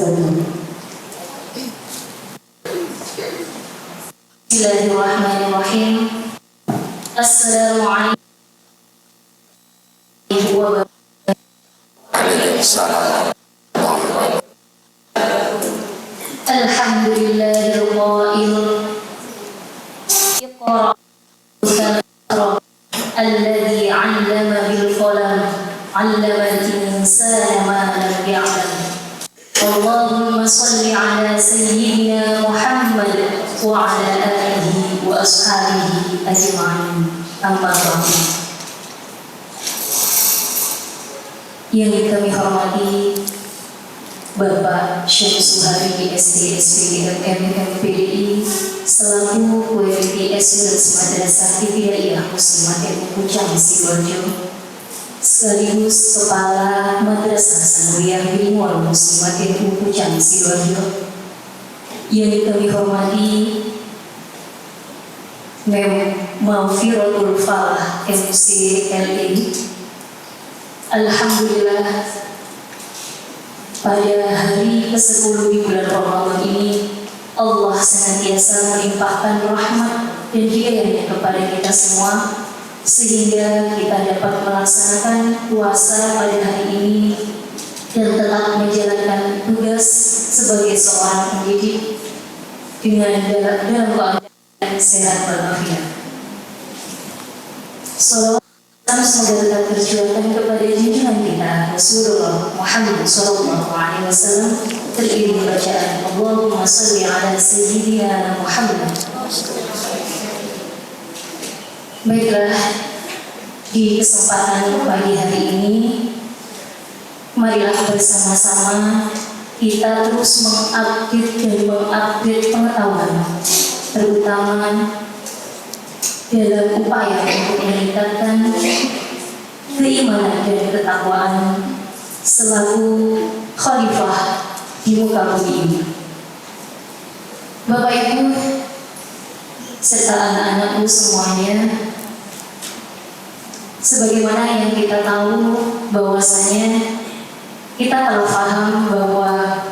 wabarakatuh. Bismillahirrahmanirrahim. Assalamualaikum warahmatullahi wabarakatuh. Alhamdulillahil qail Iqra alladzi 'allama bil qalam 'allamal insana ma lam ya'lam. Allahumma shalli 'ala sayyidina Muhammad wa 'ala alihi wa ashabihi ajma'in. Amma ba'du. Yang kami hormati Bapak Syekh Suhari SD SPDM MPDI selaku WPS Madrasah Ibtidaiyah Muslimat Ilmu Pucang Sidoarjo, sekaligus Kepala Madrasah Sanawiyah Bilingual Muslimat Ilmu Pucang Sidoarjo. Yang kami hormati Mem Maufiratul Falah MCLE. Alhamdulillah, pada hari ke-10 di bulan Ramadan ini Allah senantiasa melimpahkan rahmat dan hidayahnya kepada kita semua, sehingga kita dapat melaksanakan puasa pada hari ini dan tetap menjalankan tugas sebagai seorang pendidik dengan dalam keadaan sehat walafiat. Salawat semoga tetap tercurahkan kepada junjungan kita Rasulullah Muhammad SAW, teriringi bacaan Allahumma shalli ala sayyidina Muhammad. Baiklah, di kesempatan pagi hari ini, marilah bersama-sama kita terus mengupdate pengetahuan, terutama dalam upaya untuk meningkatkan keimanan dan ketakwaan selaku khalifah di muka bumi ini. Bapak Ibu serta anak-anakku semuanya, sebagaimana yang kita tahu bahwasanya kita telah paham bahwa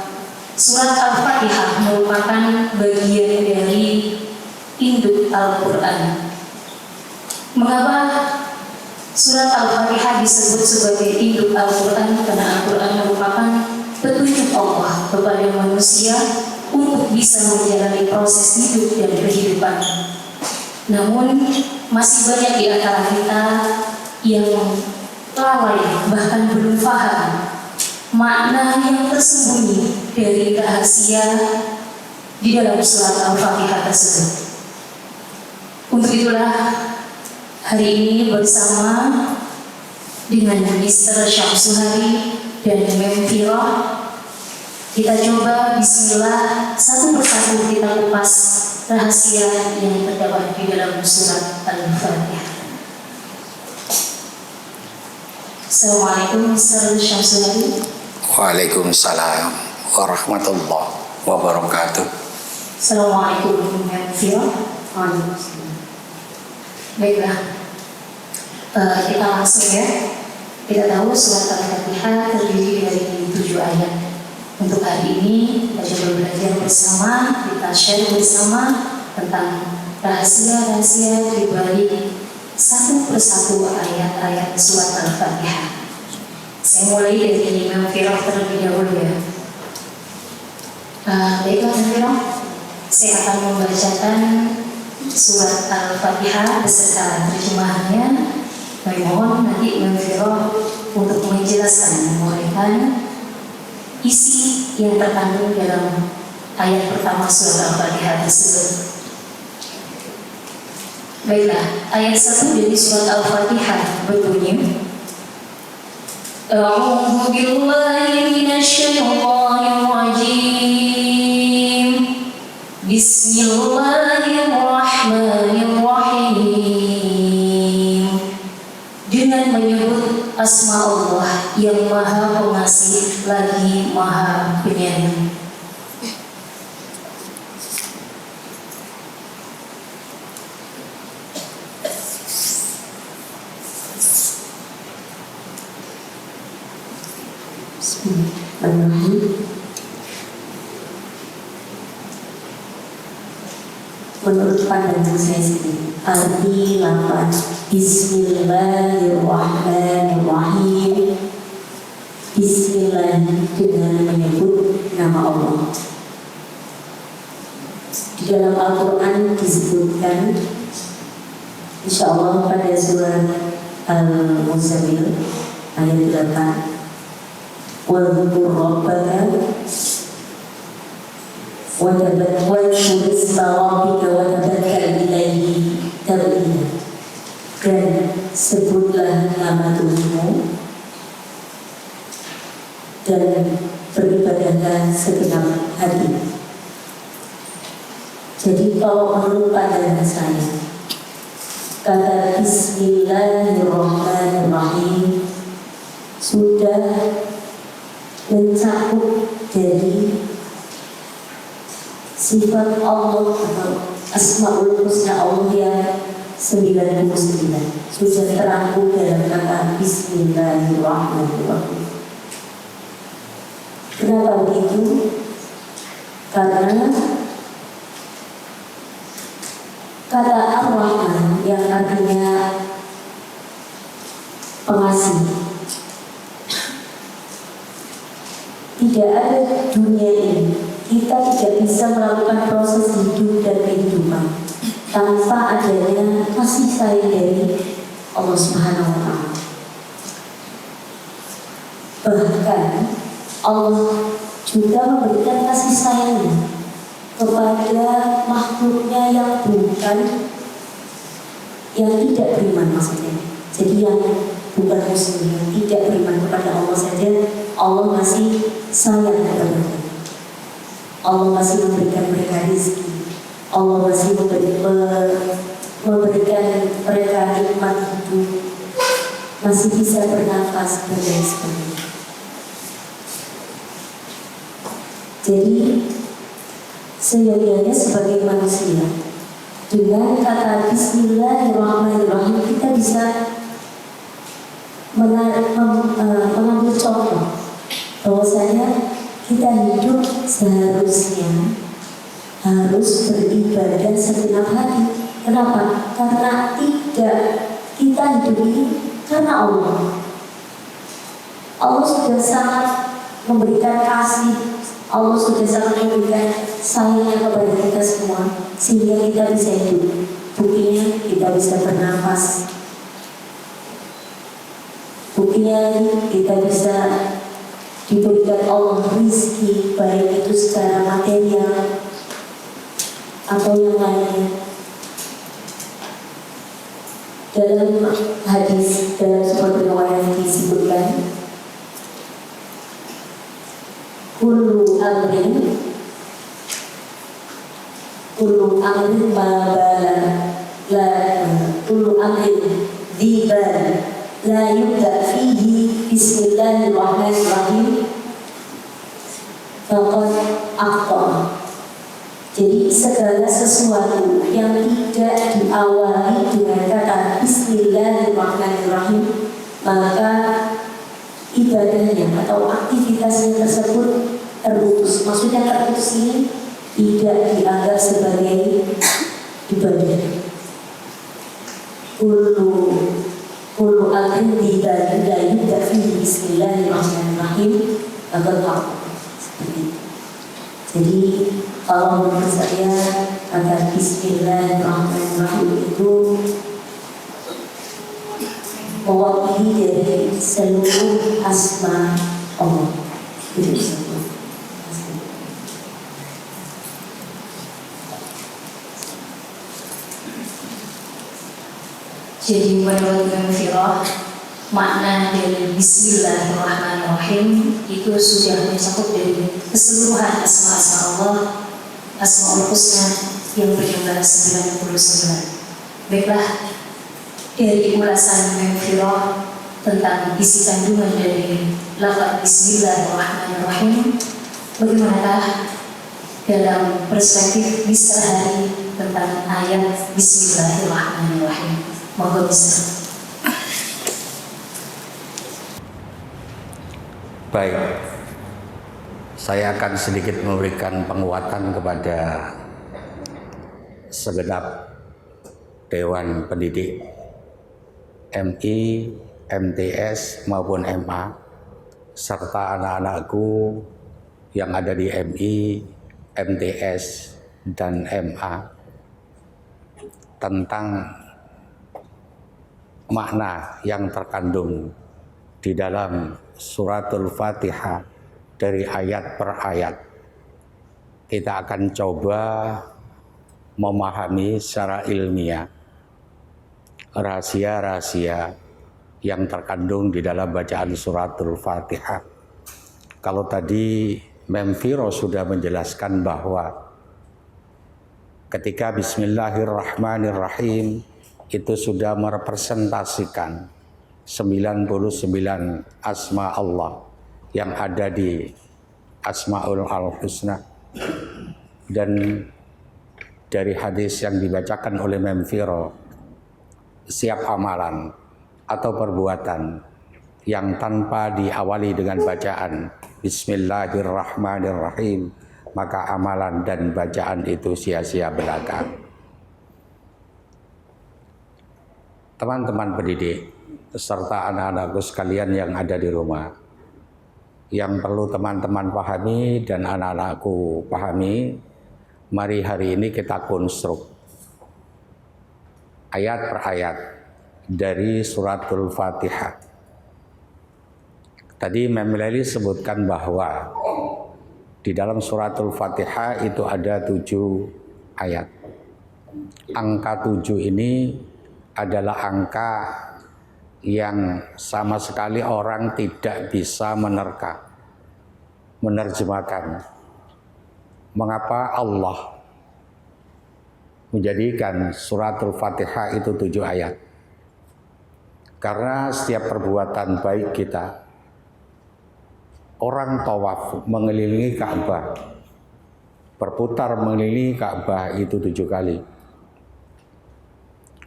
surat Al-Fatihah merupakan bagian dari induk Al-Quran. Mengapa surat Al-Fatihah disebut sebagai induk Al-Quran? Karena Al-Quran merupakan petunjuk Allah kepada manusia untuk bisa menjalani proses hidup dan kehidupan. Namun masih banyak di antara kita yang lalai, bahkan belum paham makna yang tersembunyi dari rahasia di dalam surat Al-Fatihah tersebut. Untuk itulah hari ini bersama dengan Mr. Syamsuhari dan Mem Fira, kita coba bismillah satu persatu kita kupas rahasia yang terdapat di dalam surat Al-Fatihah. Assalamualaikum Mr. Syamsuhari. Waalaikumsalam warahmatullahi wabarakatuh. Assalamualaikum Mem Fira. Baiklah, kita langsung ya. Kita tahu surat Al-Fatihah terdiri dari 7 ayat. Untuk hari ini kita coba belajar bersama, kita share bersama tentang rahasia-rahasia di balik satu persatu ayat-ayat surat Al-Fatihah. Saya mulai dari Imam Firah terlebih dahulu ya. Baiklah Imam Firah, saya akan membacakan surat Al-Fatihah beserta terjemahannya. Mohon nanti Imam Firah untuk menjelaskan, menguraikan isi yang terkandung dalam ayat pertama surat Al-Fatihah tersebut. Baiklah, ayat 1 dari surat Al-Fatihah berbunyi: A'udzu billahi minasy syaithanir rajim. Bismillahirrahmanirrahim. Dengan menyebut asma Allah yang Maha Pengasih lagi Maha Penyayang. menurut pandangan saya sendiri, arti lafaz Bismillahirrahmanirrahim. Bismillah dengan menyebut nama Allah. Di dalam Al-Quran disebutkan, insya Allah pada surat Al-Muzammil ayat 8, Wadhkur rabbaka wadhkur isma rabbika watabakkal ilaihi tabila. Dan sebutlah nama Tuhanmu dan beribadahlah segenap hati. Jadi kalau menurut pandangan saya, kata Bismillahirrahmanirrahim sudah mencakup dari sifat Allah atau Asmaul Husna Allah yang 99 sudah terangkum dalam kata Bismillahirrahmanirrahim. Kenapa begitu? Karena kata Ar-Rahman yang artinya pengasih, tidak ada dunia ini, kita tidak bisa melakukan proses hidup dan kehidupan tanpa adanya kasih sayang dari Allah Subhanahu wa Ta'ala. Bahkan Allah juga memberikan kasih sayangnya kepada makhluknya yang bukan, yang tidak beriman maksudnya. Jadi yang bukan muslim, yang tidak beriman kepada Allah saja, Allah masih sayang kepada mereka. Allah masih memberikan mereka rezeki, Allah masih memberikan mereka nikmat hidup, masih bisa bernafas dan lain sebagainya. Jadi seyogianya sebagai manusia, dengan kata Bismillahirrahmanirrahim kita bisa mengambil contoh bahwasanya kita hidup seharusnya harus beribadah segenap hati. Kenapa? Karena tidak kita hidup ini karena Allah. Allah sudah sangat memberikan kasih, Allah sudah sangat memberikan sayangnya kepada kita semua, sehingga kita bisa hidup. Buktinya kita bisa bernafas, buktinya kita bisa diberikan Allah rizki, baik itu secara material atau yang lainnya. Dalam hadis, dalam sebuah riwayat disebutkan, kullu amrin kullu amrin dhiban la yubda fihi bismillahirrahmanirrahim faqad akhta. Jadi segala sesuatu yang tidak diawali dengan kata Bismillahirrahmanirrahim, maka ibadahnya atau aktivitasnya tersebut terputus. Maksudnya terputus ini tidak dianggap sebagai ibadah. Kullu amrin dibalik la yubda fihi Bismillahirrahmanirrahim faqad akhta. Seperti itu. Jadi kalau menurut saya kata Bismillahirrahmanirrahim itu mewakili dari seluruh asma Allah. Itu semua. Jadi menurut Imam Firah, makna dari Bismillahirrahmanirrahim itu sudah mencakup dari keseluruhan asma-asma Allah, Asmaul Husna yang berjumlah 99. Baiklah, dari ulasan Imam Firah tentang isi kandungan dari lafaz Bismillahirrahmanirrahim, bagaimanakah dalam perspektif Mr. Hari tentang ayat Bismillahirrahmanirrahim? Monggo bisa. Baik, saya akan sedikit memberikan penguatan kepada segenap Dewan Pendidik MI, MTS maupun MA, serta anak-anakku yang ada di MI, MTS, dan MA tentang makna yang terkandung di dalam suratul Fatihah dari ayat per ayat. Kita akan coba memahami secara ilmiah rahasia-rahasia yang terkandung di dalam bacaan suratul Fatihah. Kalau tadi Mem Viro sudah menjelaskan bahwa ketika Bismillahirrahmanirrahim itu sudah merepresentasikan 99 asma Allah yang ada di Asmaul Husna, dan dari hadis yang dibacakan oleh Mem Viro, siap amalan atau perbuatan yang tanpa diawali dengan bacaan Bismillahirrahmanirrahim, maka amalan dan bacaan itu sia-sia belaka. Teman-teman pendidik serta anak-anakku sekalian yang ada di rumah, yang perlu teman-teman pahami dan anak-anakku pahami, mari hari ini kita konstruk ayat per ayat dari suratul Fatihah. Tadi Mem Leli sebutkan bahwa di dalam suratul Fatihah itu ada 7 ayat. Angka 7 ini adalah angka yang sama sekali orang tidak bisa menerjemahkan. Mengapa Allah menjadikan suratul Fatihah itu 7 ayat? Karena setiap perbuatan baik kita, orang tawaf mengelilingi Ka'bah, berputar mengelilingi Ka'bah itu 7 kali.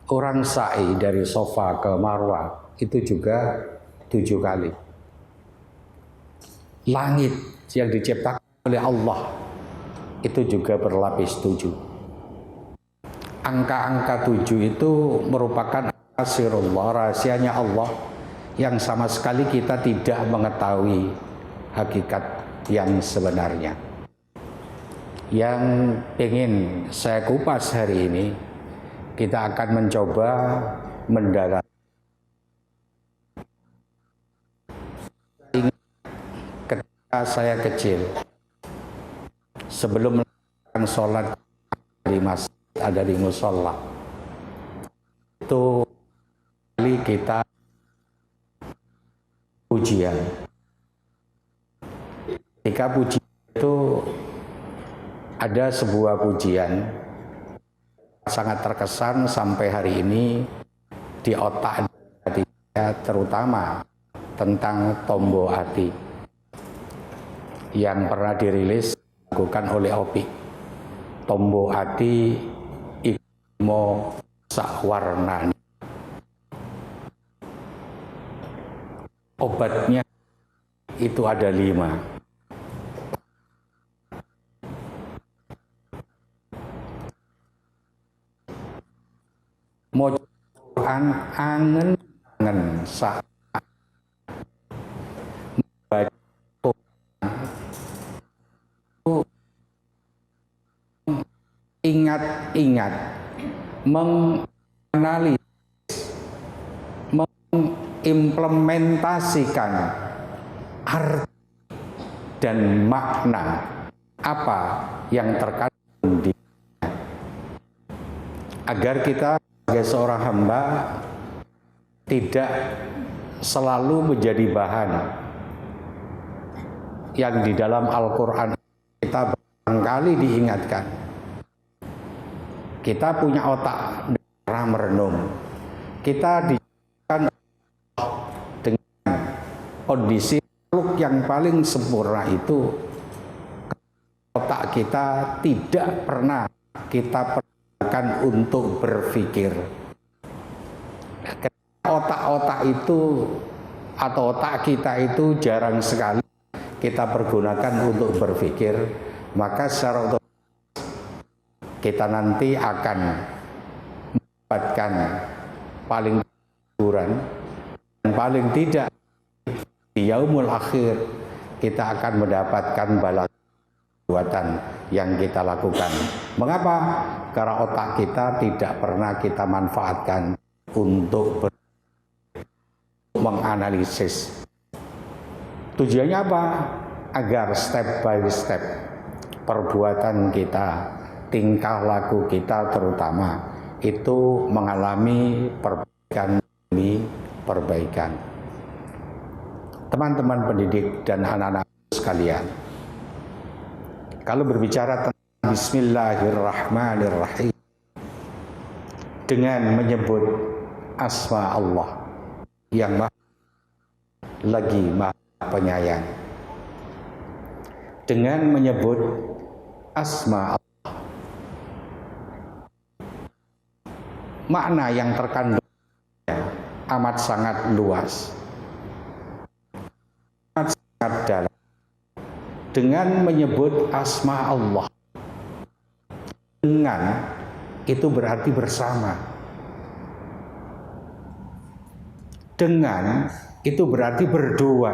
Orang sa'i dari Sofa ke Marwah itu juga 7 kali. Langit yang diciptakan oleh Allah itu juga berlapis 7. Angka-angka 7 itu merupakan asirullah, rahasianya Allah yang sama sekali kita tidak mengetahui hakikat yang sebenarnya. Yang ingin saya kupas hari ini, kita akan mencoba mendalam ketika saya kecil, sebelum melakukan sholat di masjid, ada di musola, itu kali kita pujian. Ketika pujian itu ada sebuah pujian sangat terkesan sampai hari ini di otak saya, terutama tentang Tombo Ati yang pernah dirilis dilakukan oleh OPI. Tombo Ati Imo Sakwarnani. Obatnya itu ada 5. Mojoan angen saat membaca ingat-ingat, menganalisis, mengimplementasikan arti dan makna apa yang terkandung di, agar kita sebagai seorang hamba tidak selalu menjadi bahan yang di dalam Al-Quran kita barangkali diingatkan. Kita punya otak cara merenung. Kita diciptakan dengan kondisi makhluk yang paling sempurna itu, otak kita tidak pernah kita pergunakan untuk berpikir. Otak-otak itu atau otak kita itu jarang sekali kita pergunakan untuk berpikir, maka secara otomatis kita nanti akan mendapatkan paling kurang dan paling tidak di yaumul akhir kita akan mendapatkan balas perbuatan yang kita lakukan. Mengapa? Karena otak kita tidak pernah kita manfaatkan untuk menganalisis. Tujuannya apa? Agar step by step perbuatan kita, tingkah laku kita terutama itu mengalami perbaikan demi perbaikan. Teman-teman pendidik dan anak-anak sekalian, kalau berbicara tentang Bismillahirrahmanirrahim dengan menyebut asma Allah yang maha lagi maha penyayang, dengan menyebut asma Allah, makna yang terkandung amat sangat luas, amat sangat dalam. Dengan menyebut asma Allah, dengan itu berarti bersama, dengan itu berarti berdua,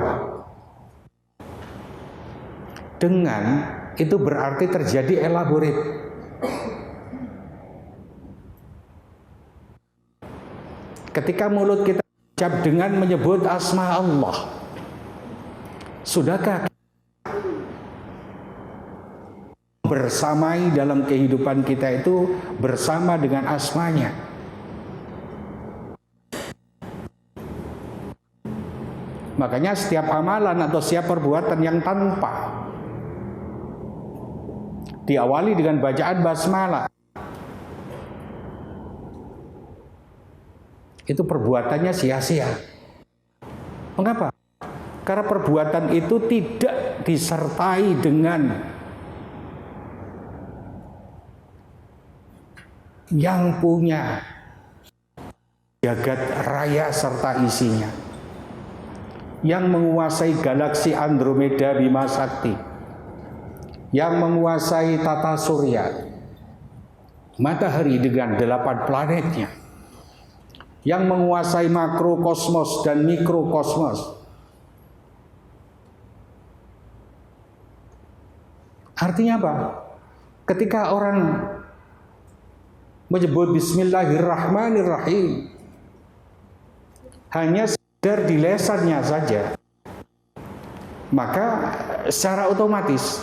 dengan itu berarti terjadi elaborate. Ketika mulut kita ucap dengan menyebut asma Allah, sudahkah bersamai dalam kehidupan kita itu bersama dengan asmanya? Makanya setiap amalan atau setiap perbuatan yang tanpa diawali dengan bacaan basmalah, itu perbuatannya sia-sia. Mengapa? Karena perbuatan itu tidak disertai dengan yang punya jagat raya serta isinya, yang menguasai galaksi Andromeda Bima Sakti, yang menguasai tata surya, matahari dengan 8 planetnya, yang menguasai makrokosmos dan mikrokosmos. Artinya apa? Ketika orang menyebut Bismillahirrahmanirrahim hanya sekedar di lesannya saja, maka secara otomatis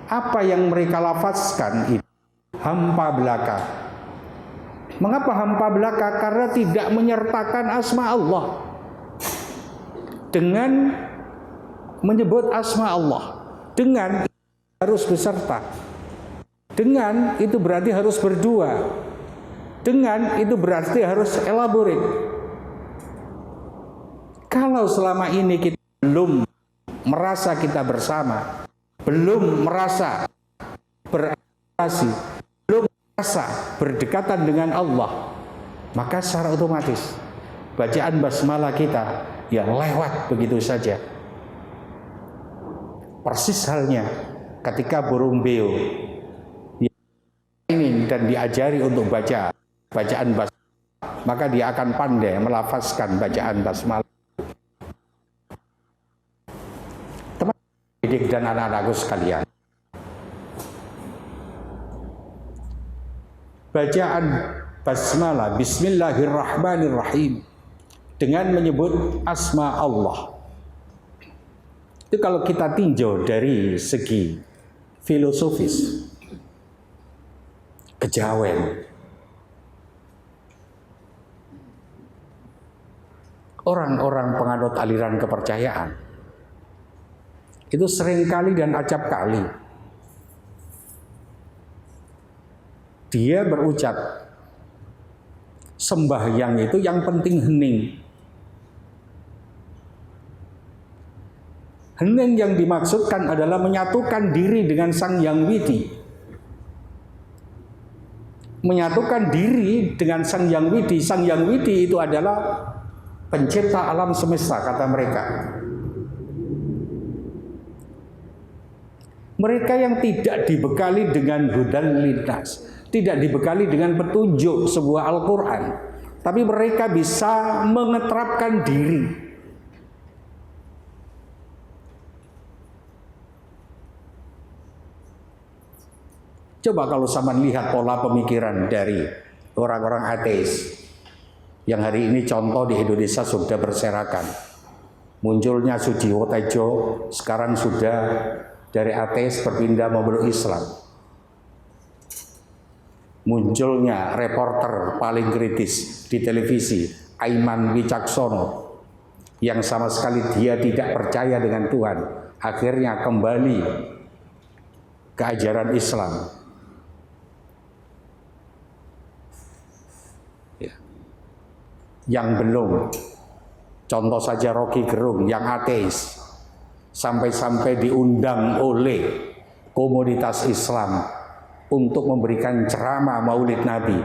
apa yang mereka lafazkan itu hampa belaka. Mengapa hampa belaka? Karena tidak menyertakan asma Allah. Dengan menyebut asma Allah, dengan harus beserta, dengan itu berarti harus berdua, dengan itu berarti harus elaborate. Kalau selama ini kita belum merasa kita bersama, belum merasa berasosiasi, belum merasa berdekatan dengan Allah, maka secara otomatis bacaan basmalah kita ya lewat begitu saja. Persis halnya ketika burung beo ini dan diajari untuk baca bacaan basmalah, maka dia akan pandai melafazkan bacaan basmalah. Teman didik dan anak-anakku sekalian, bacaan basmalah Bismillahirrahmanirrahim dengan menyebut asma Allah itu, kalau kita tinjau dari segi filosofis, kejawen, orang-orang penganut aliran kepercayaan itu seringkali dan acap kali dia berucap sembahyang itu yang penting hening. Hening yang dimaksudkan adalah menyatukan diri dengan Sang Yang Widi. Menyatukan diri dengan Sang Yang Widi. Sang Yang Widi itu adalah pencipta alam semesta, kata mereka. Mereka yang tidak dibekali dengan hudan lintas, tidak dibekali dengan petunjuk sebuah Al-Quran, tapi mereka bisa mengeterapkan diri. Coba kalau sama lihat pola pemikiran dari orang-orang ateis yang hari ini contoh di Indonesia sudah berserakan. Munculnya Sujiwo Tejo, sekarang sudah dari ateis berpindah memeluk Islam. Munculnya reporter paling kritis di televisi, Aiman Wicaksono, yang sama sekali dia tidak percaya dengan Tuhan, akhirnya kembali ke ajaran Islam. Ya. Yang belum, contoh saja Rocky Gerung yang ateis, sampai-sampai diundang oleh komunitas Islam untuk memberikan ceramah Maulid Nabi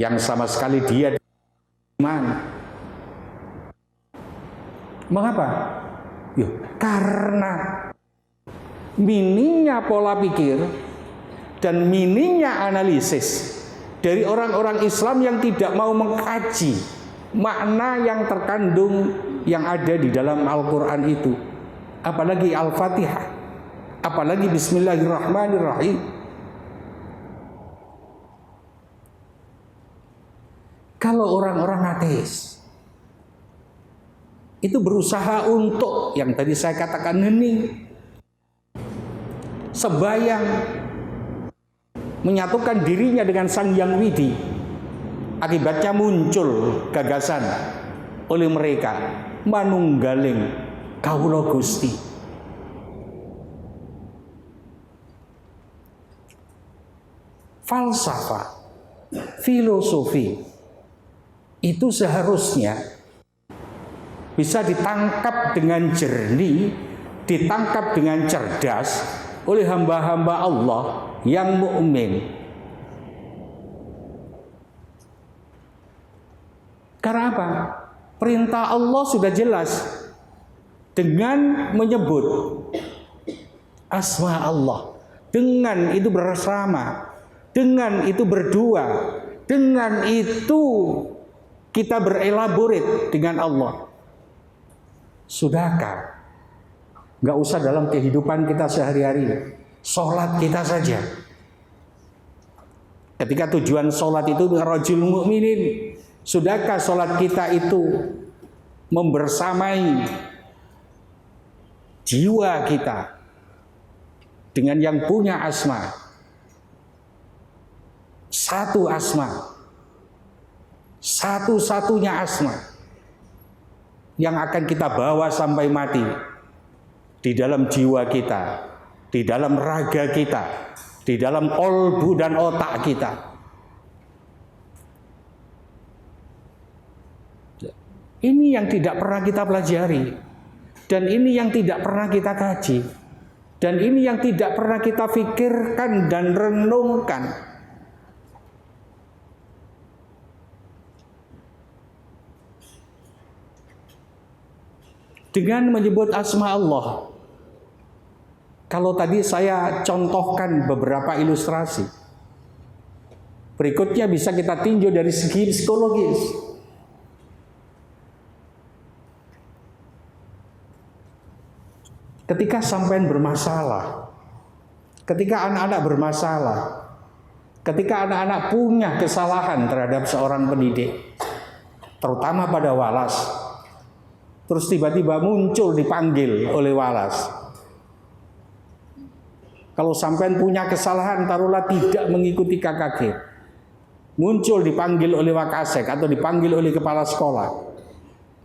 yang sama sekali dia iman. Mengapa? Ya, karena minimnya pola pikir dan minimnya analisis dari orang-orang Islam yang tidak mau mengkaji makna yang terkandung yang ada di dalam Al-Quran itu. Apalagi Al-Fatihah, apalagi Bismillahirrahmanirrahim. Kalau orang-orang ateis itu berusaha untuk yang tadi saya katakan hening, sebayang, menyatukan dirinya dengan Sang Hyang Widi, akibatnya muncul gagasan oleh mereka manunggaling Kawula Gusti. Falsafah, filosofi itu seharusnya bisa ditangkap dengan jernih, ditangkap dengan cerdas oleh hamba-hamba Allah yang mukmin. Karena apa? Perintah Allah sudah jelas dengan menyebut asma Allah, dengan itu bersama, dengan itu berdua, dengan itu kita berelaborate dengan Allah. Sudahkah? Gak usah dalam kehidupan kita sehari-hari, sholat kita saja. Ketika tujuan sholat itu rajul mukminin, sudahkah sholat kita itu membersamai jiwa kita dengan yang punya asma, satu asma, satu-satunya asma yang akan kita bawa sampai mati di dalam jiwa kita, di dalam raga kita, di dalam kolbu dan otak kita. Ini yang tidak pernah kita pelajari, dan ini yang tidak pernah kita kaji, dan ini yang tidak pernah kita pikirkan dan renungkan. Dengan menyebut asma Allah, kalau tadi saya contohkan beberapa ilustrasi, berikutnya bisa kita tinjau dari segi psikologis. Ketika sampean bermasalah, ketika anak-anak bermasalah, ketika anak-anak punya kesalahan terhadap seorang pendidik, terutama pada walas, terus tiba-tiba muncul dipanggil oleh walas. Kalau sampean punya kesalahan, taruhlah tidak mengikuti KKG, muncul dipanggil oleh Wakasek atau dipanggil oleh kepala sekolah,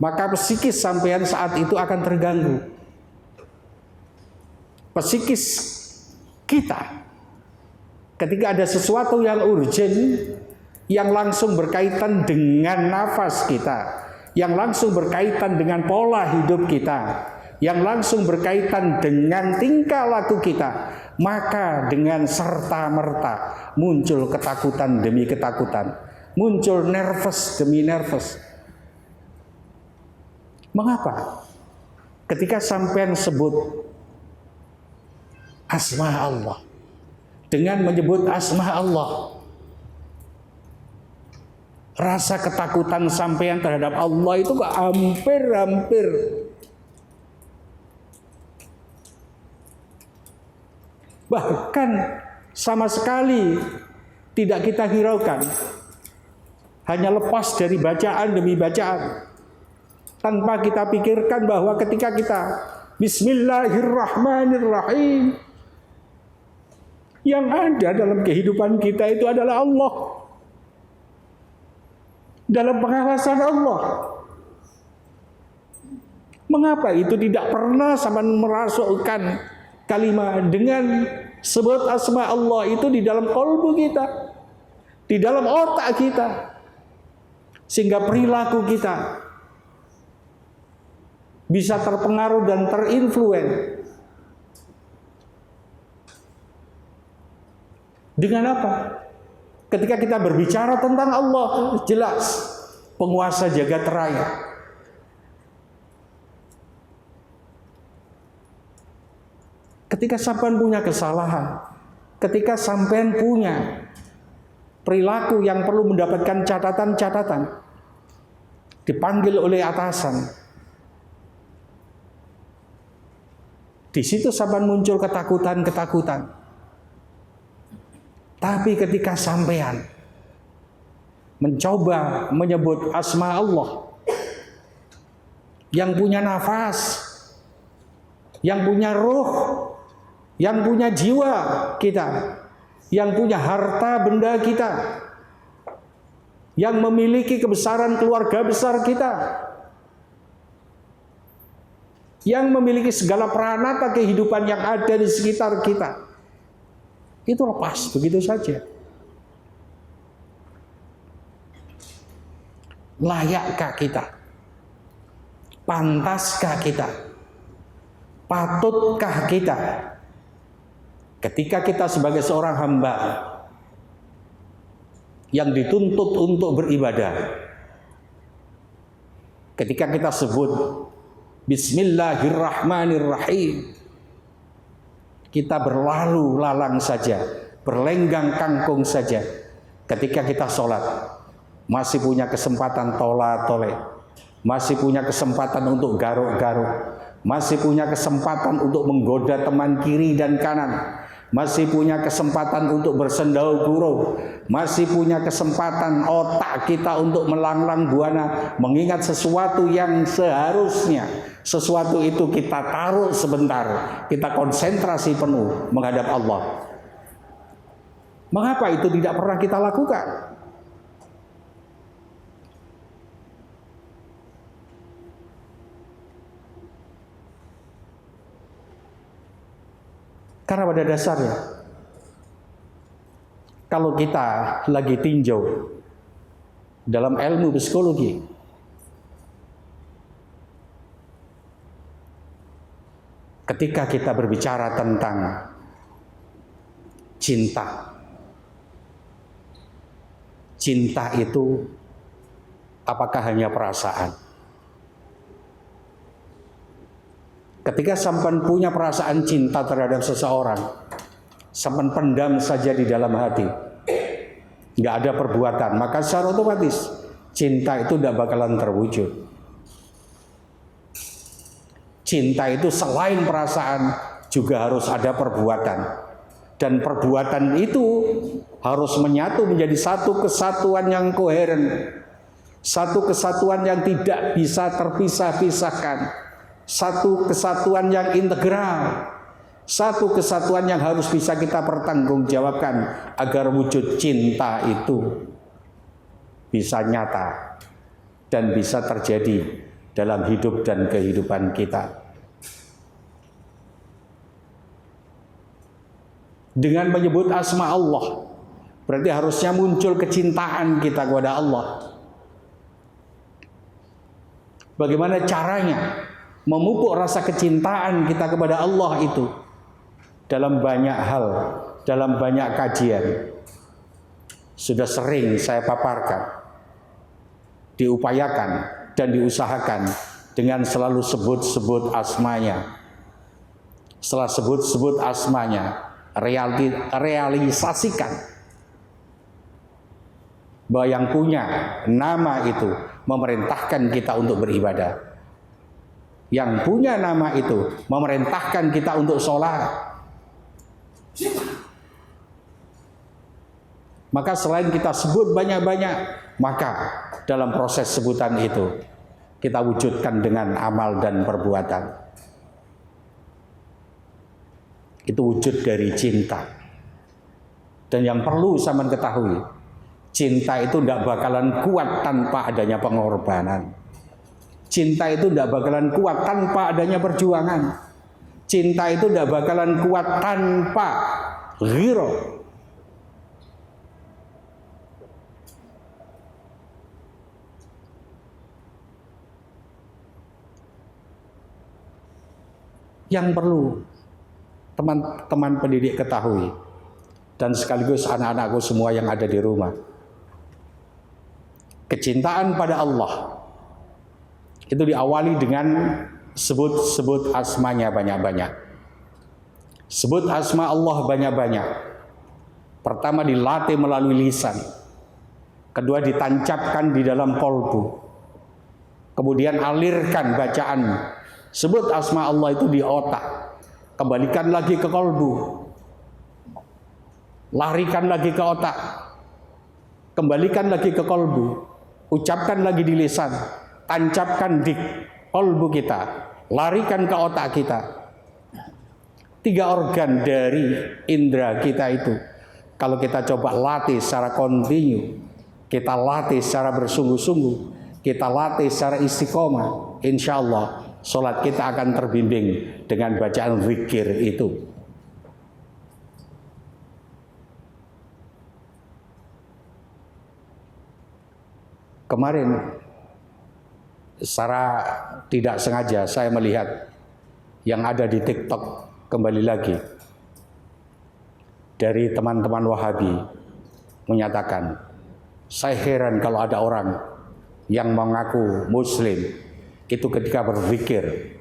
maka psikis sampean saat itu akan terganggu. Psikis kita ketika ada sesuatu yang urgent, yang langsung berkaitan dengan nafas kita, yang langsung berkaitan dengan pola hidup kita, yang langsung berkaitan dengan tingkah laku kita, maka dengan serta-merta muncul ketakutan demi ketakutan, muncul nervous demi nervous. Mengapa? Ketika sampean sebut asma Allah. Dengan menyebut asma Allah, rasa ketakutan sampean terhadap Allah itu hampir bahkan sama sekali tidak kita hiraukan, hanya lepas dari bacaan demi bacaan, tanpa kita pikirkan bahwa ketika kita Bismillahirrahmanirrahim, yang ada dalam kehidupan kita itu adalah Allah, dalam pengawasan Allah. Mengapa itu tidak pernah sama merasukkan kalimat dengan sebut asma Allah itu di dalam kalbu kita, di dalam otak kita, sehingga perilaku kita bisa terpengaruh dan terinfluen. Dengan apa? Ketika kita berbicara tentang Allah, jelas penguasa jagat raya. Ketika sampean punya kesalahan, ketika sampean punya perilaku yang perlu mendapatkan catatan-catatan, dipanggil oleh atasan, di situ sampean muncul ketakutan-ketakutan. Tapi ketika sampean mencoba menyebut asma Allah yang punya nafas, yang punya ruh, yang punya jiwa kita, yang punya harta benda kita, yang memiliki kebesaran keluarga besar kita, yang memiliki segala peranata kehidupan yang ada di sekitar kita, itu lepas begitu saja. Layakkah kita? Pantaskah kita? Patutkah kita ketika kita sebagai seorang hamba yang dituntut untuk beribadah, ketika kita sebut Bismillahirrahmanirrahim, kita berlalu lalang saja, berlenggang kangkung saja. Ketika kita sholat, masih punya kesempatan tola-tole, masih punya kesempatan untuk garuk-garuk, masih punya kesempatan untuk menggoda teman kiri dan kanan, masih punya kesempatan untuk bersendau gurau, masih punya kesempatan otak kita untuk melanglang buana, mengingat sesuatu yang seharusnya sesuatu itu kita taruh sebentar, kita konsentrasi penuh menghadap Allah. Mengapa itu tidak pernah kita lakukan? Karena pada dasarnya, kalau kita lagi tinjau dalam ilmu psikologi, ketika kita berbicara tentang cinta, cinta itu apakah hanya perasaan? Ketika sampean punya perasaan cinta terhadap seseorang, sampean pendam saja di dalam hati, nggak ada perbuatan, maka secara otomatis cinta itu tidak bakalan terwujud. Cinta itu selain perasaan juga harus ada perbuatan, dan perbuatan itu harus menyatu menjadi satu kesatuan yang koheren, satu kesatuan yang tidak bisa terpisah-pisahkan, satu kesatuan yang integral, satu kesatuan yang harus bisa kita pertanggungjawabkan agar wujud cinta itu bisa nyata dan bisa terjadi dalam hidup dan kehidupan kita. Dengan menyebut asma Allah, berarti harusnya muncul kecintaan kita kepada Allah. Bagaimana caranya memupuk rasa kecintaan kita kepada Allah itu? Dalam banyak hal, dalam banyak kajian, sudah sering saya paparkan, diupayakan dan diusahakan dengan selalu sebut-sebut asmanya, Setelah sebut asmanya, realisasikan bahwa yang punya nama itu memerintahkan kita untuk beribadah. Yang punya nama itu memerintahkan kita untuk sholat. Maka selain kita sebut banyak-banyak, maka dalam proses sebutan itu kita wujudkan dengan amal dan perbuatan. Itu wujud dari cinta. Dan yang perlu sampean ketahui, cinta itu tidak bakalan kuat tanpa adanya pengorbanan. Cinta itu tidak bakalan kuat tanpa adanya perjuangan. Cinta itu tidak bakalan kuat tanpa ghirah. Yang perlu teman-teman pendidik ketahui, dan sekaligus anak-anakku semua yang ada di rumah, kecintaan pada Allah itu diawali dengan sebut asmanya banyak-banyak. Sebut asma Allah banyak-banyak. Pertama dilatih melalui lisan, kedua ditancapkan di dalam kolbu, kemudian alirkan bacaan sebut asma Allah itu di otak, kembalikan lagi ke kolbu, larikan lagi ke otak, kembalikan lagi ke kolbu, ucapkan lagi di lisan, tancapkan di kolbu kita, larikan ke otak kita. 3 organ dari indera kita itu, kalau kita coba latih secara kontinu, kita latih secara bersungguh-sungguh, kita latih secara istiqomah, insya Allah sholat kita akan terbimbing dengan bacaan zikir itu. Kemarin secara tidak sengaja saya melihat yang ada di TikTok, kembali lagi dari teman-teman Wahabi menyatakan, saya heran kalau ada orang yang mengaku muslim itu ketika berzikir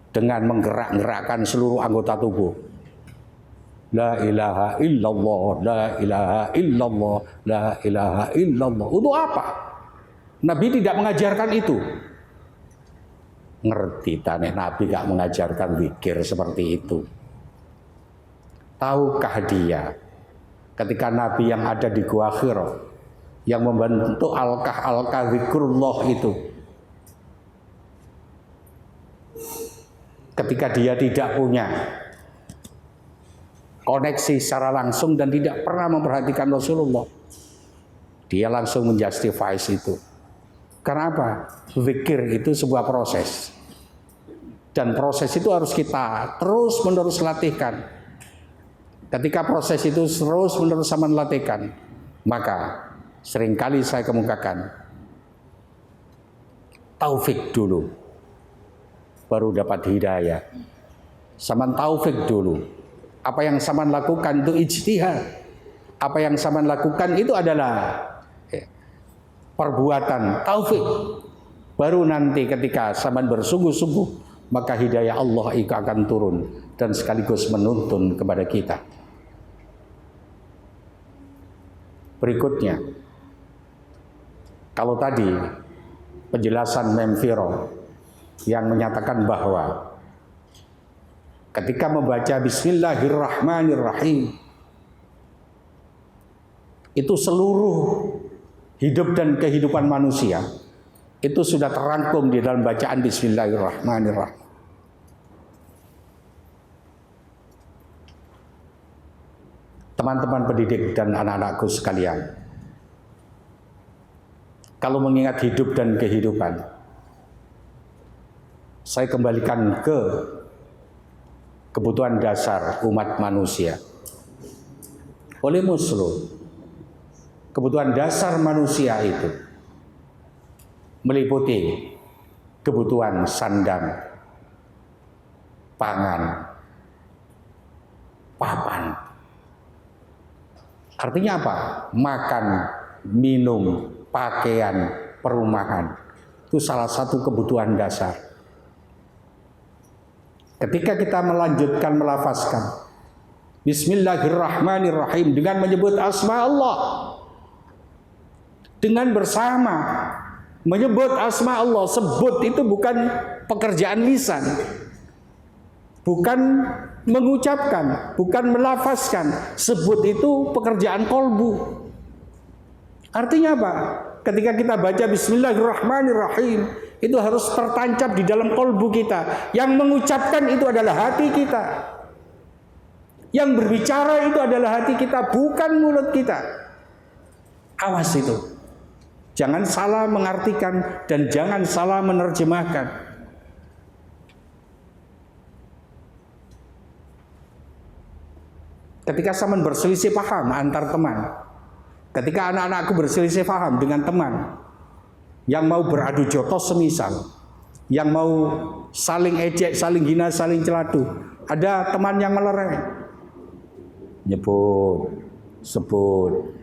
dengan menggerak-gerakkan seluruh anggota tubuh. La ilaha illallah, la ilaha illallah, la ilaha illallah. Untuk apa? Nabi tidak mengajarkan itu. Ngerti tanek Nabi gak mengajarkan zikir seperti itu. Tahukah dia ketika Nabi yang ada di Gua Hira yang membentuk alkah zikrullah itu, ketika dia tidak punya koneksi secara langsung dan tidak pernah memperhatikan Rasulullah, dia langsung menjustify itu. Karena apa? Zikir itu sebuah proses, dan proses itu harus kita terus menerus latihkan. Ketika proses itu terus menerus sama latihkan, maka seringkali saya kemukakan, taufik dulu baru dapat hidayah. Saman taufik dulu. Apa yang saman lakukan itu ijtihad. Apa yang saman lakukan itu adalah perbuatan taufik. Baru nanti ketika saman bersungguh-sungguh, maka hidayah Allah itu akan turun dan sekaligus menuntun kepada kita. Berikutnya, kalau tadi penjelasan Memfiro yang menyatakan bahwa ketika membaca Bismillahirrahmanirrahim itu seluruh hidup dan kehidupan manusia itu sudah terangkum di dalam bacaan Bismillahirrahmanirrahim. Teman-teman pendidik dan anak-anakku sekalian, kalau mengingat hidup dan kehidupan, saya kembalikan ke kebutuhan dasar umat manusia. Oleh Muslim, kebutuhan dasar manusia itu meliputi kebutuhan sandang, pangan, papan. Artinya apa? Makan, minum, pakaian, perumahan. Itu salah satu kebutuhan dasar. ketika kita melanjutkan melafazkan Bismillahirrahmanirrahim dengan menyebut asma Allah, dengan bersama menyebut asma Allah, sebut itu bukan pekerjaan lisan, bukan mengucapkan, bukan melafazkan, sebut itu pekerjaan kolbu. Artinya apa? Ketika kita baca Bismillahirrahmanirrahim, itu harus tertancap di dalam kolbu kita. Yang mengucapkan itu adalah hati kita, yang berbicara itu adalah hati kita, bukan mulut kita. Awas itu, jangan salah mengartikan dan jangan salah menerjemahkan. Ketika zaman berselisih paham antar teman, ketika anak-anakku berselisih paham dengan teman yang mau beradu jotos semisal, yang mau saling ejek, saling hina, saling celatu, ada teman yang melerai, nyebut, sebut.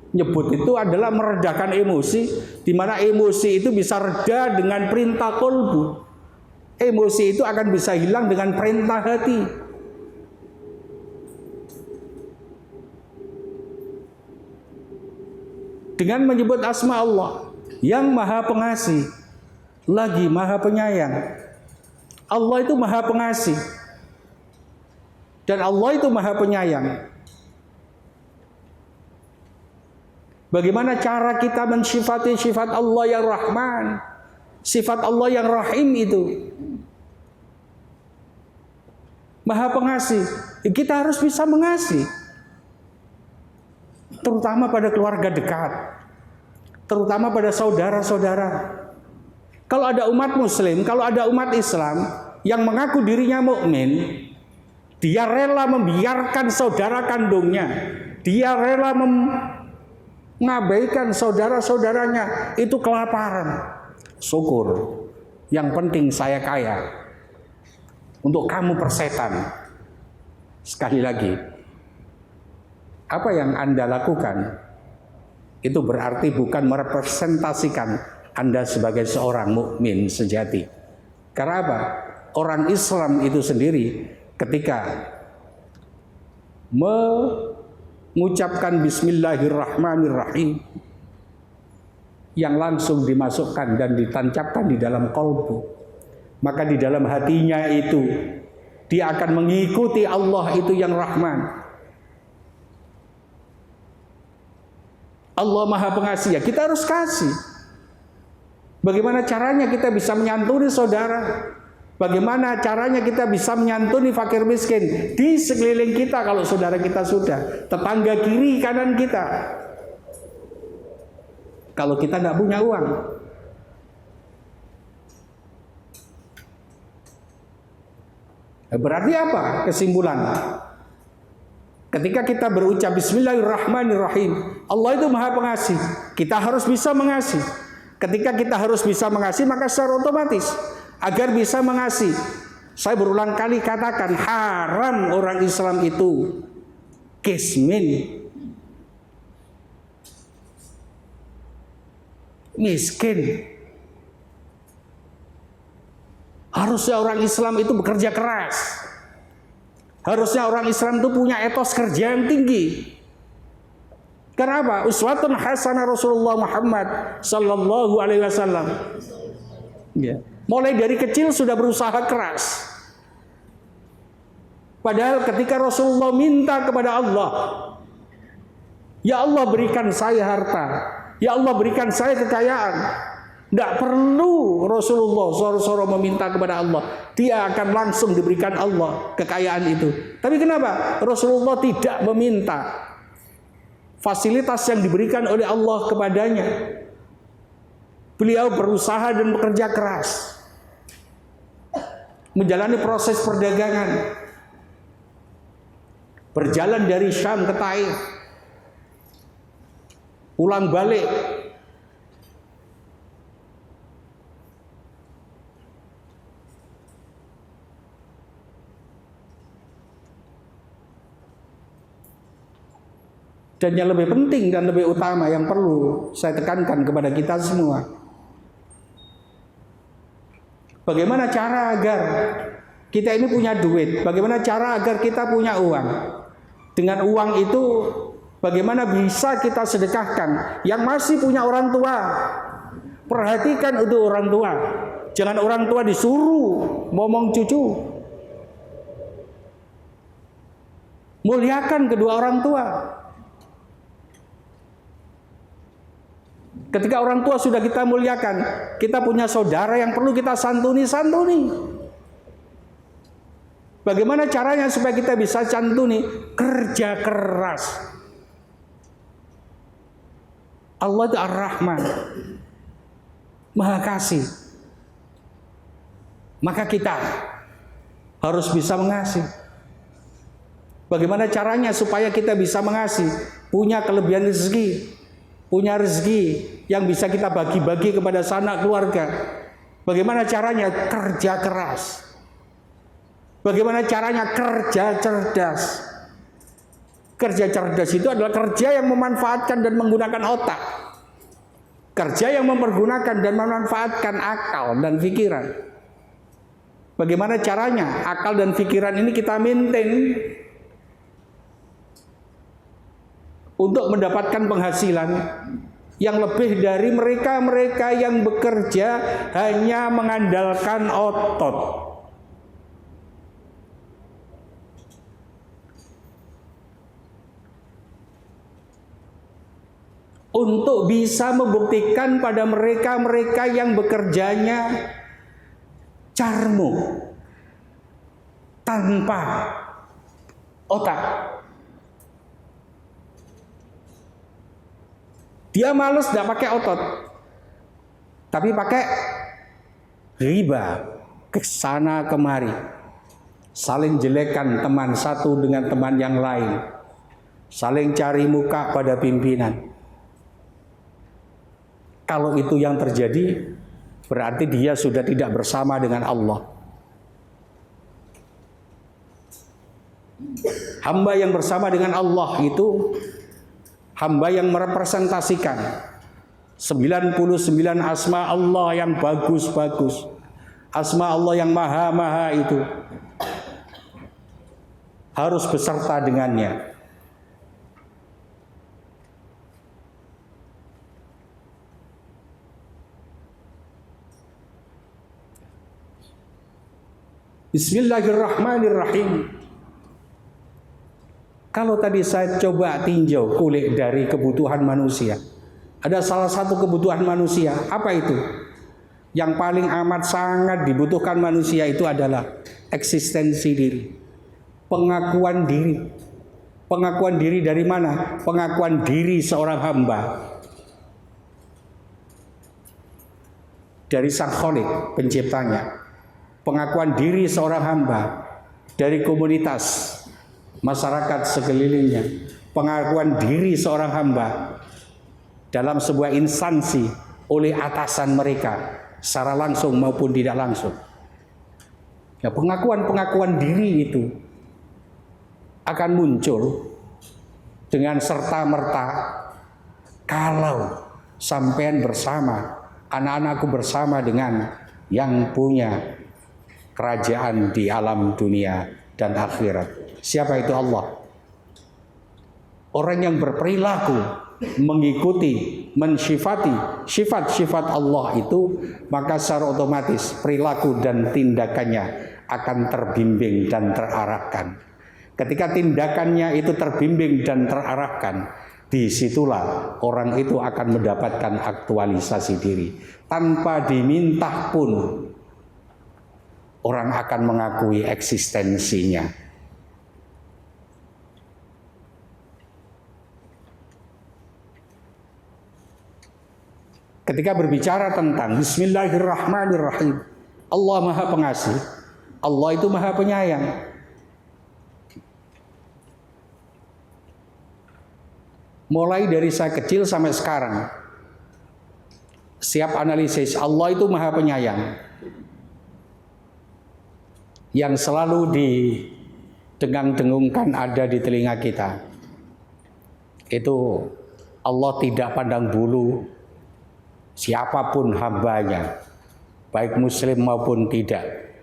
Nyebut itu adalah meredakan emosi, di mana emosi itu bisa reda dengan perintah kolbu. Emosi itu akan bisa hilang dengan perintah hati. Dengan menyebut asma Allah yang maha pengasih, lagi maha penyayang. Allah itu maha pengasih dan Allah itu maha penyayang. Bagaimana cara kita mensifati sifat Allah yang Rahman, sifat Allah yang Rahim itu? Maha pengasih, kita harus bisa mengasihi, terutama pada keluarga dekat, terutama pada saudara-saudara. Kalau ada umat muslim, kalau ada umat Islam yang mengaku dirinya mukmin, dia rela membiarkan saudara kandungnya, dia rela mengabaikan saudara-saudaranya itu kelaparan. Syukur, yang penting saya kaya, untuk kamu persetan. Sekali lagi, apa yang Anda lakukan itu berarti bukan merepresentasikan Anda sebagai seorang mukmin sejati. Karena apa? Orang Islam itu sendiri ketika mengucapkan Bismillahirrahmanirrahim yang langsung dimasukkan dan ditancapkan di dalam kolbu, maka di dalam hatinya itu dia akan mengikuti Allah itu yang Rahman. Allah maha pengasih, ya kita harus kasih. Bagaimana caranya kita bisa menyantuni saudara? Bagaimana caranya kita bisa menyantuni fakir miskin di sekeliling kita kalau saudara kita sudah, tetangga kiri kanan kita? Kalau kita tidak punya uang, berarti apa kesimpulan? Ketika kita berucap Bismillahirrahmanirrahim, Allah itu maha pengasih, kita harus bisa mengasihi. Ketika kita harus bisa mengasihi, maka secara otomatis agar bisa mengasihi, saya berulang kali katakan, haram orang Islam itu kismin, miskin. Harusnya orang Islam itu bekerja keras. Harusnya orang Islam itu punya etos kerja yang tinggi. Kenapa? Uswatun hasanah Rasulullah Muhammad sallallahu alaihi wasallam. Ya. Mulai dari kecil sudah berusaha keras. Padahal ketika Rasulullah minta kepada Allah, ya Allah berikan saya harta, ya Allah berikan saya kekayaan, tidak perlu Rasulullah soro-soro meminta kepada Allah, dia akan langsung diberikan Allah kekayaan itu. Tapi kenapa Rasulullah tidak meminta fasilitas yang diberikan oleh Allah kepadanya? Beliau berusaha dan bekerja keras, menjalani proses perdagangan, berjalan dari Syam ke Taif, pulang balik, dan yang lebih penting dan lebih utama yang perlu saya tekankan kepada kita semua, Bagaimana cara agar kita ini punya duit? Bagaimana cara agar kita punya uang? Dengan uang itu bagaimana bisa kita sedekahkan? Yang masih punya orang tua, perhatikan untuk orang tua. Jangan orang tua disuruh ngomong cucu. Muliakan kedua orang tua. Ketika orang tua sudah kita muliakan, kita punya saudara yang perlu kita santuni. Bagaimana caranya supaya kita bisa santuni? Kerja keras. Allah itu Ar-Rahman, Maha Kasih. Maka kita harus bisa mengasihi. Bagaimana caranya supaya kita bisa mengasihi? Punya kelebihan rezeki. Punya rezeki yang bisa kita bagi-bagi kepada sanak keluarga. Bagaimana caranya? Kerja keras. Bagaimana caranya? Kerja cerdas. Kerja cerdas itu adalah kerja yang memanfaatkan dan menggunakan otak. Kerja yang mempergunakan dan memanfaatkan akal dan pikiran. Bagaimana caranya? Akal dan pikiran ini kita maintain untuk mendapatkan penghasilan yang lebih dari mereka-mereka yang bekerja hanya mengandalkan otot. Untuk bisa membuktikan pada mereka-mereka yang bekerjanya carmu tanpa otak. Dia males tidak pakai otot, tapi pakai riba, kesana kemari, saling jelekan teman satu dengan teman yang lain, saling cari muka pada pimpinan. Kalau itu yang terjadi, berarti dia sudah tidak bersama dengan Allah. Hamba yang bersama dengan Allah itu hamba yang merepresentasikan 99 asma Allah yang bagus-bagus. Asma Allah yang maha-maha itu harus beserta dengannya. Bismillahirrahmanirrahim. Kalau tadi saya coba tinjau kulik dari kebutuhan manusia, ada salah satu kebutuhan manusia, apa itu? Yang paling amat sangat dibutuhkan manusia itu adalah eksistensi diri, pengakuan diri. Pengakuan diri dari mana? Pengakuan diri seorang hamba dari Sang Khalik penciptanya. Pengakuan diri seorang hamba dari komunitas masyarakat sekelilingnya, pengakuan diri seorang hamba dalam sebuah instansi oleh atasan mereka secara langsung maupun tidak langsung. Ya, pengakuan diri itu akan muncul dengan serta-merta kalau sampean bersama, anak-anakku bersama dengan yang punya kerajaan di alam dunia dan akhirat. Siapa itu? Allah. Orang yang berperilaku mengikuti, mensifati sifat-sifat Allah itu, maka secara otomatis perilaku dan tindakannya akan terbimbing dan terarahkan. Ketika tindakannya itu terbimbing dan terarahkan, disitulah orang itu akan mendapatkan aktualisasi diri. Tanpa diminta pun orang akan mengakui eksistensinya. Ketika berbicara tentang Bismillahirrahmanirrahim, Allah Maha Pengasih, Allah itu Maha Penyayang. Mulai dari saya kecil sampai sekarang, siap analisis, Allah itu Maha Penyayang. Yang selalu didengang-dengungkan ada di telinga kita, itu Allah tidak pandang bulu siapapun hambanya, baik muslim maupun tidak,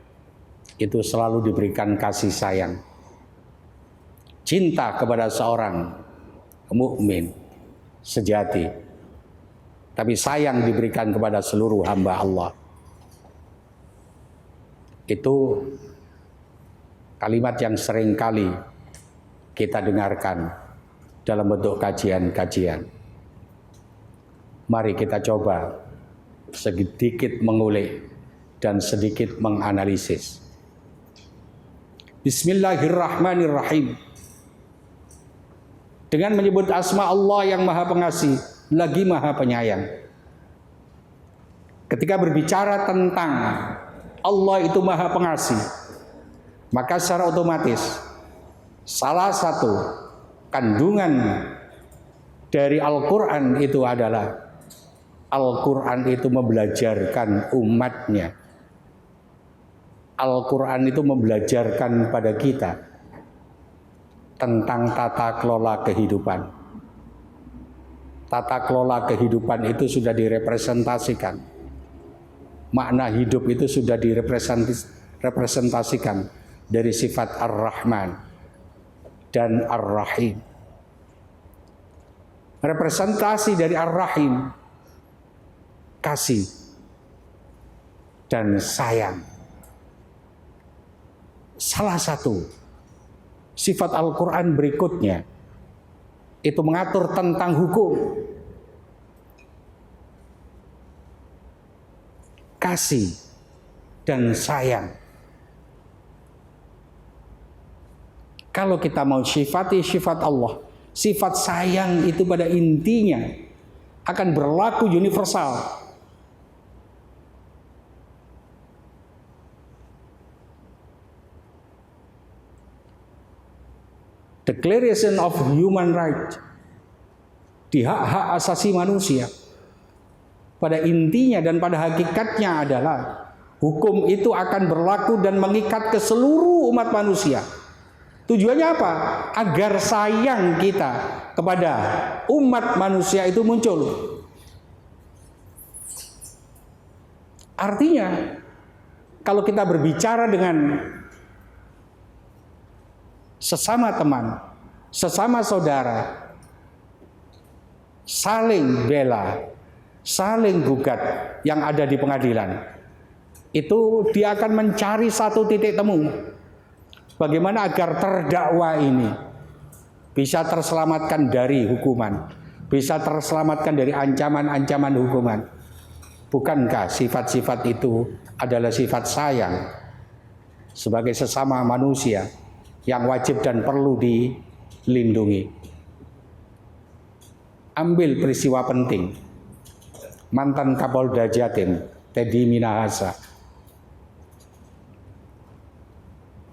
itu selalu diberikan kasih sayang, cinta kepada seorang mukmin sejati. Tapi sayang diberikan kepada seluruh hamba Allah. Itu kalimat yang sering kali kita dengarkan dalam bentuk kajian-kajian. Mari kita coba sedikit mengulik dan sedikit menganalisis. Bismillahirrahmanirrahim. Dengan menyebut asma Allah yang Maha Pengasih lagi Maha Penyayang. Ketika berbicara tentang Allah itu Maha Pengasih, maka secara otomatis salah satu kandungan dari Al-Quran itu adalah Al-Quran itu membelajarkan umatnya. Al-Quran itu membelajarkan pada kita tentang tata kelola kehidupan. Tata kelola kehidupan itu sudah direpresentasikan. Makna hidup itu sudah direpresentasikan dari sifat Ar-Rahman dan Ar-Rahim. Representasi dari Ar-Rahim, kasih dan sayang. Salah satu sifat Al-Quran berikutnya itu mengatur tentang hukum, kasih dan sayang. Kalau kita mau sifati sifat Allah, sifat sayang itu pada intinya akan berlaku universal. Declaration of Human Rights, di hak-hak asasi manusia, pada intinya dan pada hakikatnya adalah hukum itu akan berlaku dan mengikat ke seluruh umat manusia. Tujuannya apa? Agar sayang kita kepada umat manusia itu muncul. Artinya, kalau kita berbicara dengan sesama teman, sesama saudara, saling bela, saling gugat yang ada di pengadilan, itu dia akan mencari satu titik temu. Bagaimana agar terdakwa ini bisa terselamatkan dari hukuman, bisa terselamatkan dari ancaman-ancaman hukuman. Bukankah sifat-sifat itu adalah sifat sayang sebagai sesama manusia yang wajib dan perlu dilindungi? Ambil peristiwa penting, mantan Kapolda Jatim, Teddy Minahasa,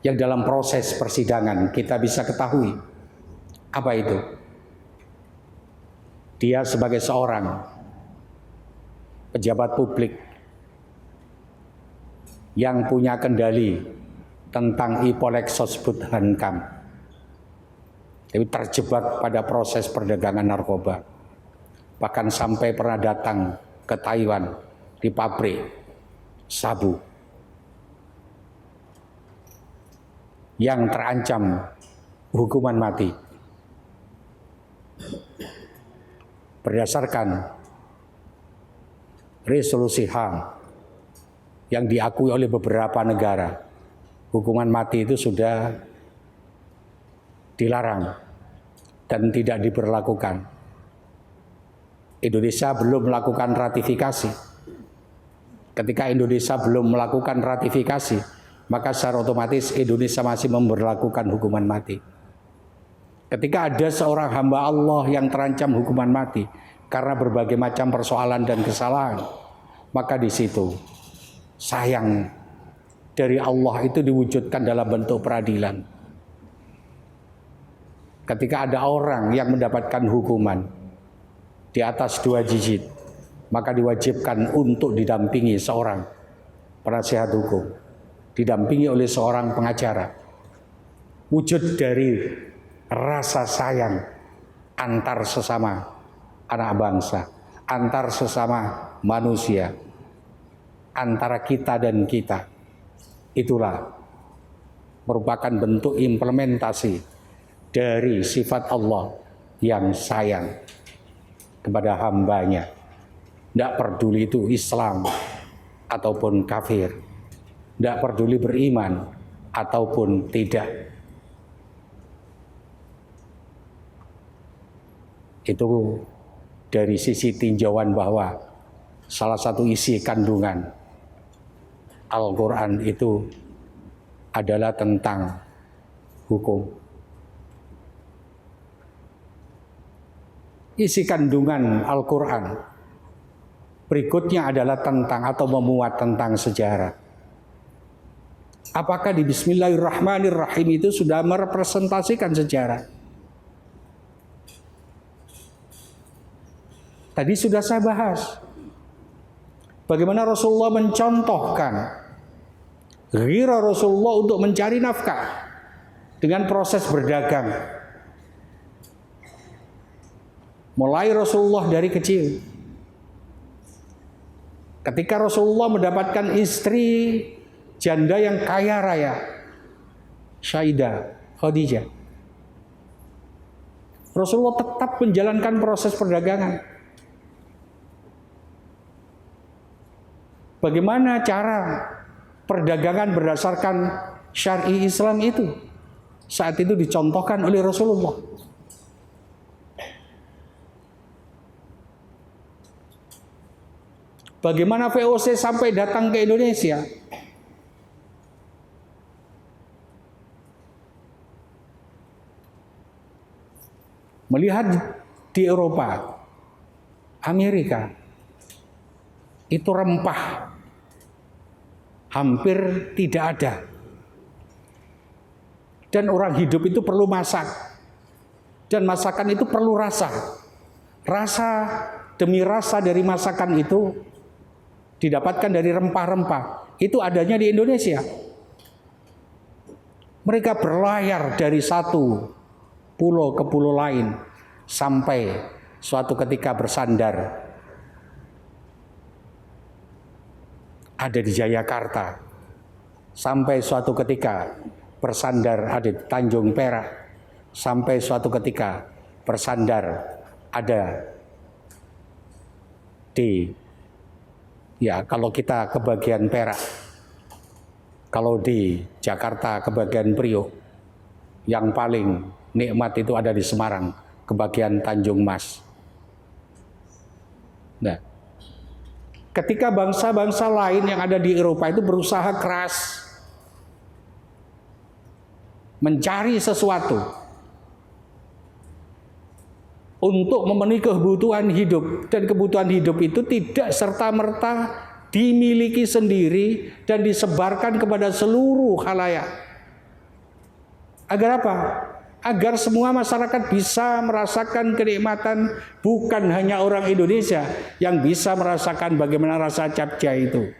yang dalam proses persidangan kita bisa ketahui apa itu. Dia sebagai seorang pejabat publik yang punya kendali tentang Ipolexosbud Hankam, tapi terjebak pada proses perdagangan narkoba, bahkan sampai pernah datang ke Taiwan di pabrik sabu yang terancam hukuman mati berdasarkan resolusi HAM yang diakui oleh beberapa negara. Hukuman mati itu sudah dilarang dan tidak diberlakukan. Indonesia belum melakukan ratifikasi. Ketika Indonesia belum melakukan ratifikasi, maka secara otomatis Indonesia masih memberlakukan hukuman mati. Ketika ada seorang hamba Allah yang terancam hukuman mati karena berbagai macam persoalan dan kesalahan, maka di situ sayang dari Allah itu diwujudkan dalam bentuk peradilan. Ketika ada orang yang mendapatkan hukuman di atas 2 digit, maka diwajibkan untuk didampingi seorang penasihat hukum, didampingi oleh seorang pengacara. Wujud dari rasa sayang antar sesama anak bangsa, antar sesama manusia. antara kita dan kita. Itulah merupakan bentuk implementasi dari sifat Allah yang sayang kepada hambanya. Tidak peduli itu Islam ataupun kafir, tidak peduli beriman ataupun tidak. Itu dari sisi tinjauan bahwa salah satu isi kandungan Al-Quran itu adalah tentang hukum. Isi kandungan Al-Quran berikutnya adalah tentang atau memuat tentang sejarah. Apakah di Bismillahirrahmanirrahim itu sudah merepresentasikan sejarah? Tadi sudah saya bahas bagaimana Rasulullah mencontohkan ghirah Rasulullah untuk mencari nafkah dengan proses berdagang. Mulai Rasulullah dari kecil. Ketika Rasulullah mendapatkan istri janda yang kaya raya, Syaidah Khadijah, Rasulullah tetap menjalankan proses perdagangan. Bagaimana cara perdagangan berdasarkan syar'i Islam itu? Saat itu dicontohkan oleh Rasulullah. Bagaimana VOC sampai datang ke Indonesia? Melihat di Eropa, Amerika, itu rempah hampir tidak ada. Dan orang hidup itu perlu masak. Dan masakan itu perlu rasa. Rasa demi rasa dari masakan itu didapatkan dari rempah-rempah. Itu adanya di Indonesia. Mereka berlayar dari satu pulau ke pulau lain sampai suatu ketika bersandar ada di Jayakarta, sampai suatu ketika bersandar ada di Tanjung Perak, sampai suatu ketika bersandar ada di, ya kalau kita ke bagian Perak, kalau di Jakarta ke bagian Priok, yang paling nikmat itu ada di Semarang, ke bagian Tanjung Mas. Nah, ketika bangsa-bangsa lain yang ada di Eropa itu berusaha keras mencari sesuatu untuk memenuhi kebutuhan hidup, dan kebutuhan hidup itu tidak serta-merta dimiliki sendiri dan disebarkan kepada seluruh khalayak. Agar apa? Agar semua masyarakat bisa merasakan kenikmatan, bukan hanya orang Indonesia yang bisa merasakan bagaimana rasa capcay itu.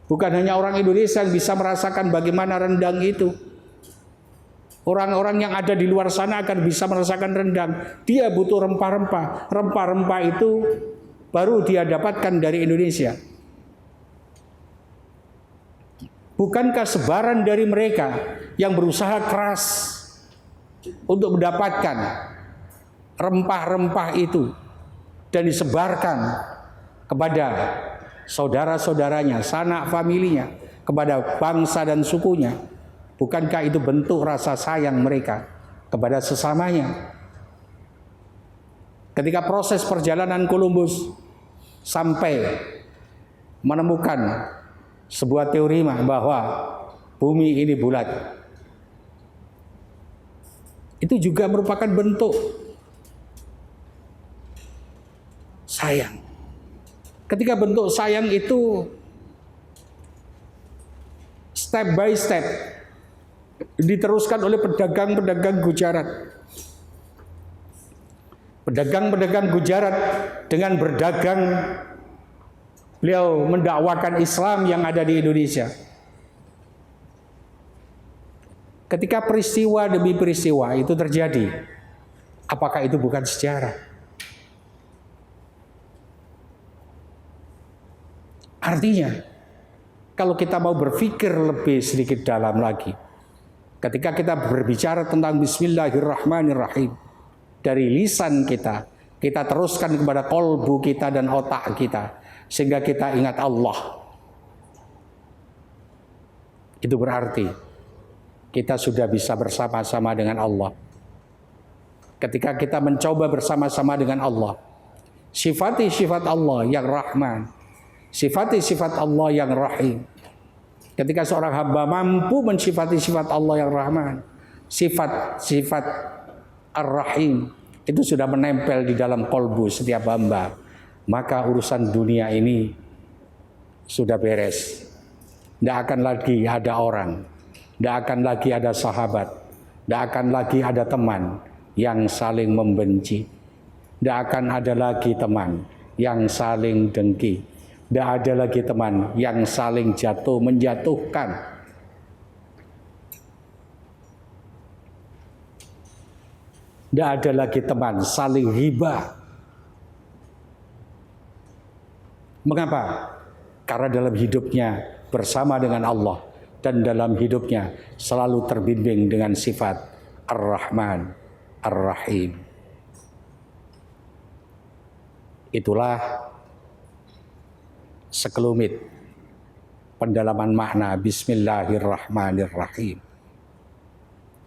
Bukan hanya orang Indonesia yang bisa merasakan bagaimana rendang itu. Orang-orang yang ada di luar sana akan bisa merasakan rendang. Dia butuh rempah-rempah. Rempah-rempah itu baru dia dapatkan dari Indonesia. Bukankah sebaran dari mereka yang berusaha keras untuk mendapatkan rempah-rempah itu dan disebarkan kepada saudara-saudaranya, sanak familinya, kepada bangsa dan sukunya? Bukankah itu bentuk rasa sayang mereka kepada sesamanya? Ketika proses perjalanan Columbus sampai menemukan sebuah teori bahwa bumi ini bulat, itu juga merupakan bentuk sayang. Ketika bentuk sayang itu step by step diteruskan oleh pedagang-pedagang Gujarat. Pedagang-pedagang Gujarat dengan berdagang, beliau mendakwakan Islam yang ada di Indonesia. Ketika peristiwa demi peristiwa itu terjadi, apakah itu bukan sejarah? Artinya, Kalau kita mau berpikir lebih sedikit dalam lagi, ketika kita berbicara tentang Bismillahirrahmanirrahim, dari lisan kita teruskan kepada kolbu kita dan otak kita, sehingga kita ingat Allah. Itu berarti kita sudah bisa bersama-sama dengan Allah. Ketika kita mencoba bersama-sama dengan Allah, sifati sifat Allah yang Rahman, sifati sifat Allah yang Rahim. Ketika seorang hamba mampu mensifati sifat Allah yang Rahman, sifat-sifat Ar-Rahim, itu sudah menempel di dalam kolbu setiap hamba, maka urusan dunia ini sudah beres. Tidak akan lagi ada orang, tidak akan lagi ada sahabat, tidak akan lagi ada teman yang saling membenci. Tidak akan ada lagi teman yang saling dengki. Tidak ada lagi teman yang saling menjatuhkan. Tidak ada lagi teman saling hibah. Mengapa? Karena dalam hidupnya bersama dengan Allah, dan dalam hidupnya selalu terbimbing dengan sifat Ar-Rahman Ar-Rahim. Itulah sekelumit pendalaman makna Bismillahirrahmanirrahim.